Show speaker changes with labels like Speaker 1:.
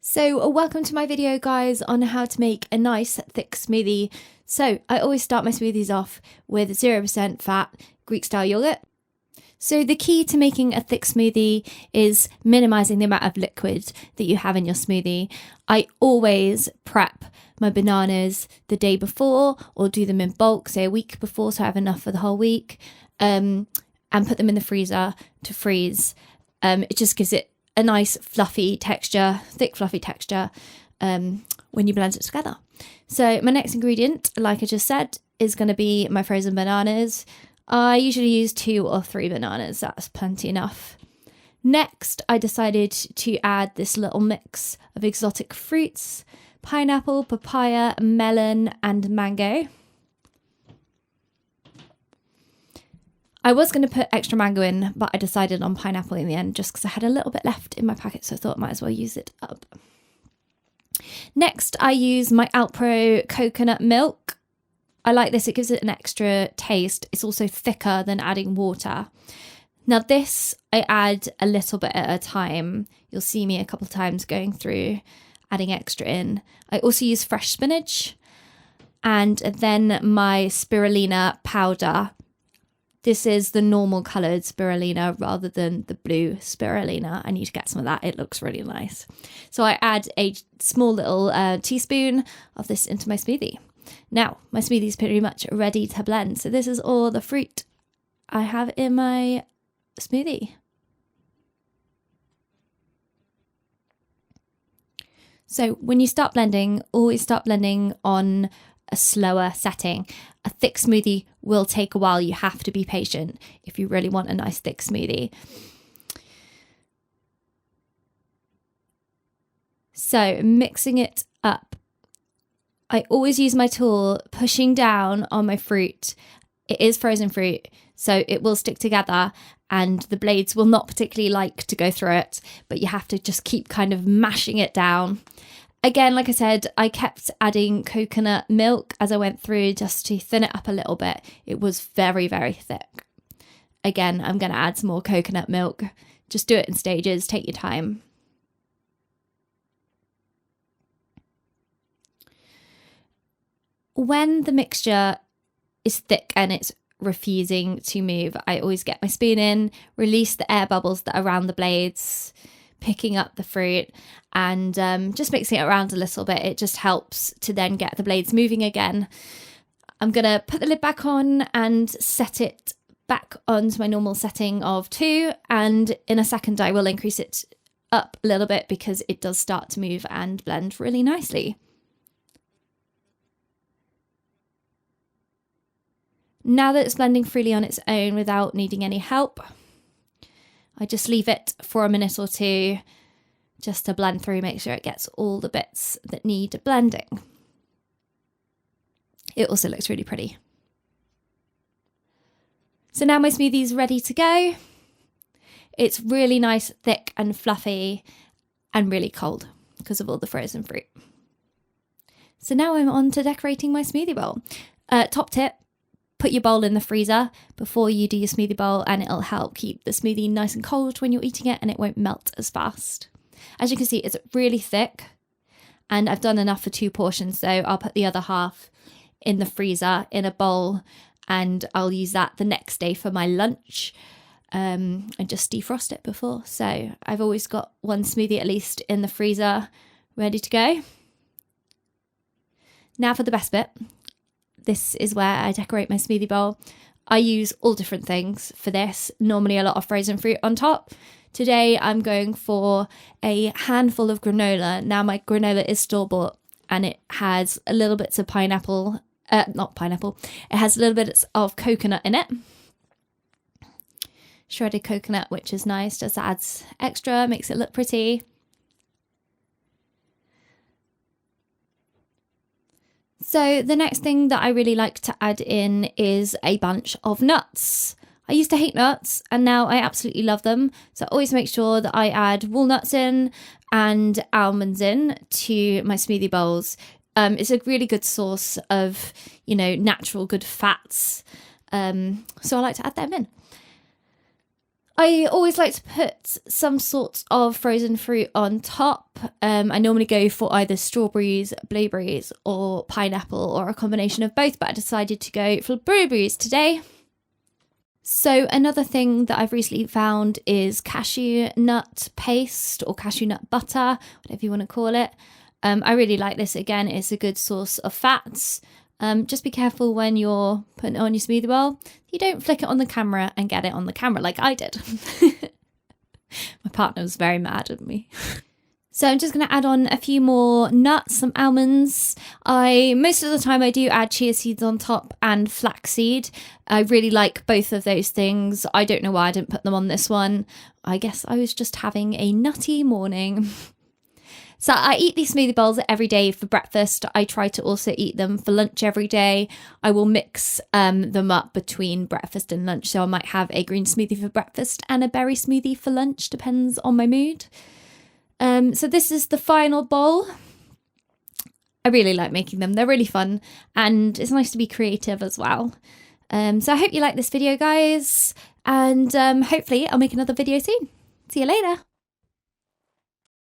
Speaker 1: So welcome to my video, guys, on how to make a nice thick smoothie. So I always start my smoothies off with 0% fat Greek style yogurt. So the key to making a thick smoothie is minimizing the amount of liquid that you have in your smoothie. I always prep my bananas the day before or do them in bulk, say a week before, so I have enough for the whole week, and put them in the freezer to freeze. It just gives it a nice fluffy texture, thick fluffy texture when you blend it together. So my next ingredient, like I just said, is going to be my frozen bananas. I usually use 2 or 3 bananas, that's plenty enough. Next, I decided to add this little mix of exotic fruits: pineapple, papaya, melon, and mango. I was going to put extra mango in, but I decided on pineapple in the end just because I had a little bit left in my packet, so I thought I might as well use it up. Next, I use my Alpro coconut milk. I like this, it gives it an extra taste. It's also thicker than adding water. Now this, I add a little bit at a time. You'll see me a couple of times going through, adding extra in. I also use fresh spinach and then my spirulina powder. This is the normal coloured spirulina rather than the blue spirulina. I need to get some of that. It looks really nice. So I add a small little teaspoon of this into my smoothie. Now, my smoothie is pretty much ready to blend. So this is all the fruit I have in my smoothie. So when you start blending, always start blending on a slower setting. A thick smoothie will take a while. You have to be patient if you really want a nice thick smoothie. So mixing it up, I always use my tool pushing down on my fruit. It is frozen fruit, so it will stick together and the blades will not particularly like to go through it, but you have to just keep kind of mashing it down. Again, like I said, I kept adding coconut milk as I went through just to thin it up a little bit. It was very, very thick. Again, I'm going to add some more coconut milk. Just do it in stages, take your time. When the mixture is thick and it's refusing to move, I always get my spoon in, release the air bubbles that are around the blades, picking up the fruit and just mixing it around a little bit. It just helps to then get the blades moving again. I'm going to put the lid back on and set it back onto my normal setting of 2, and in a second I will increase it up a little bit because it does start to move and blend really nicely. Now that it's blending freely on its own without needing any help, I just leave it for a minute or 2 just to blend through, make sure it gets all the bits that need blending. It also looks really pretty. So now my smoothie is ready to go. It's really nice, thick and fluffy and really cold because of all the frozen fruit. So now I'm on to decorating my smoothie bowl. Top tip: put your bowl in the freezer before you do your smoothie bowl and it'll help keep the smoothie nice and cold when you're eating it and it won't melt as fast. As you can see, it's really thick and I've done enough for 2 portions, so I'll put the other half in the freezer in a bowl and I'll use that the next day for my lunch and just defrost it before. So I've always got 1 smoothie at least in the freezer ready to go. Now for the best bit. This is where I decorate my smoothie bowl. I use all different things for this, normally a lot of frozen fruit on top. Today I'm going for a handful of granola. Now my granola is store-bought and it has a little bits of pineapple, not pineapple, it has a little bits of coconut in it. Shredded coconut, which is nice, just adds extra, makes it look pretty. So the next thing that I really like to add in is a bunch of nuts. I used to hate nuts and now I absolutely love them. So I always make sure that I add walnuts in and almonds in to my smoothie bowls. It's a really good source of, natural good fats. So I like to add them in. I always like to put some sort of frozen fruit on top. I normally go for either strawberries, blueberries, or pineapple, or a combination of both, but I decided to go for blueberries today. So another thing that I've recently found is cashew nut paste or cashew nut butter, whatever you want to call it. I really like this. Again, it's a good source of fats. Just be careful when you're putting it on your smoothie bowl. You don't flick it on the camera and get it on the camera like I did. My partner was very mad at me. So I'm just going to add on a few more nuts, some almonds. Most of the time I do add chia seeds on top and flaxseed. I really like both of those things. I don't know why I didn't put them on this one. I guess I was just having a nutty morning. So I eat these smoothie bowls every day for breakfast. I try to also eat them for lunch every day. I will mix them up between breakfast and lunch. So I might have a green smoothie for breakfast and a berry smoothie for lunch, depends on my mood. So this is the final bowl. I really like making them. They're really fun and it's nice to be creative as well. So I hope you like this video, guys, and hopefully I'll make another video soon. See you later.